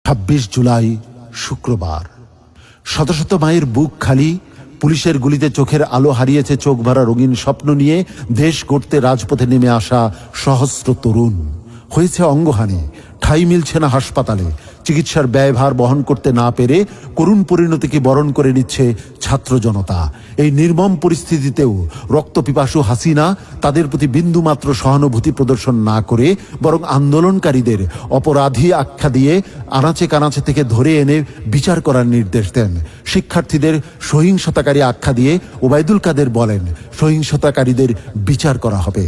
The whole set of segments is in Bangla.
26 জুলাই শুক্রবার। শত শত মায়ের বুক খালি, পুলিশের গুলিতে চোখের আলো হারিয়েছে চোখ ভরা রঙিন স্বপ্ন নিয়ে দেশ গড়তে রাজপথে নেমে আসা সহস্র তরুণ। হয়েছে অঙ্গহানি, ঠাঁই মিলছে না হাসপাতালে, চিকিৎসার ব্যয়ভার বহন করতে না পেরে করুণ পরিণতিকে বরণ করে নিচ্ছে ছাত্র জনতা। এই নির্মম পরিস্থিতিতেও রক্তপিপাসু হাসিনা তাদের প্রতি বিন্দুমাত্র সহানুভূতি প্রদর্শন না করে বরং আন্দোলনকারীদের অপরাধী আখ্যা দিয়ে আনাচে কানাচে থেকে ধরে এনে বিচার করার নির্দেশ দেন। শিক্ষার্থীদের সহিংসতাকারী আখ্যা দিয়ে ওবায়দুল কাদের বলেন, সহিংসতাকারীদের বিচার করা হবে।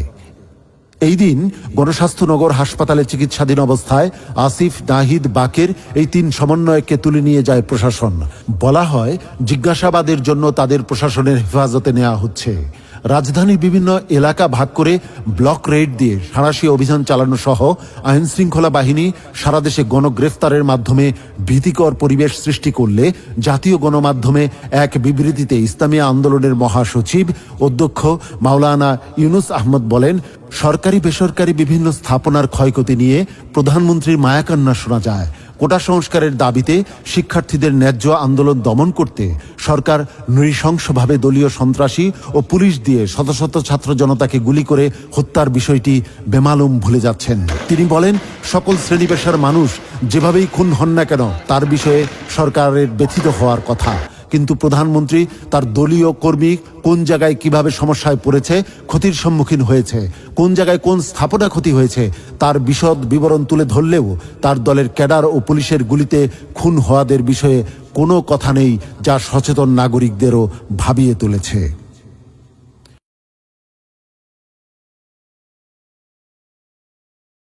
এই দিন গণস্বাস্থ্যনগর হাসপাতালে চিকিৎসাধীন অবস্থায় আসিফ, নাহিদ, বাকের এই 3 সমন্বয়ককে তুলে নিয়ে যায় প্রশাসন। বলা হয় জিজ্ঞাসাবাদের জন্য তাদের প্রশাসনের হেফাজতে নেওয়া হচ্ছে। রাজধানীর বিভিন্ন এলাকা ভাগ করে ব্লক রেড দিয়ে সাঁড়াশি অভিযান চালানো সহ আইন শৃঙ্খলা বাহিনী সারা দেশে গণগ্রেফতারের মাধ্যমে ভীতিকর পরিবেশ সৃষ্টি করলে জাতীয় গণমাধ্যমে এক বিবৃতিতে ইসলামী আন্দোলনের মহাসচিব অধ্যক্ষ মাওলানা ইউনুস আহমদ বলেন, সরকারি বেসরকারি বিভিন্ন স্থাপনার ক্ষয়ক্ষতি নিয়ে প্রধানমন্ত্রীর মায়াকান্না শোনা যায়। কোটা সংস্কারের দাবিতে শিক্ষার্থীদের ন্যায্য আন্দোলন দমন করতে সরকার নৃশংসভাবে দলীয় সন্ত্রাসী ও পুলিশ দিয়ে শত শত ছাত্র জনতাকে গুলি করে হত্যার বিষয়টি বেমালুম ভুলে যাচ্ছেন। তিনি বলেন, সকল শ্রেণী পেশার মানুষ যেভাবেই খুন হন না কেন তার বিষয়ে সরকারের ব্যথিত হওয়ার কথা, কিন্তু প্রধানমন্ত্রী তার দলীয় কর্মী কোন জায়গায় কিভাবে সমস্যায় পড়েছে, ক্ষতির সম্মুখীন হয়েছে, কোন জায়গায় কোন স্থাপনা ক্ষতি হয়েছে তার বিশদ বিবরণ তুলে ধরলেও তার দলের ক্যাডার ও পুলিশের গুলিতে খুন হওয়াদের বিষয়ে কোনো কথা নেই, যা সচেতন নাগরিকদেরও ভাবিয়ে তুলেছে।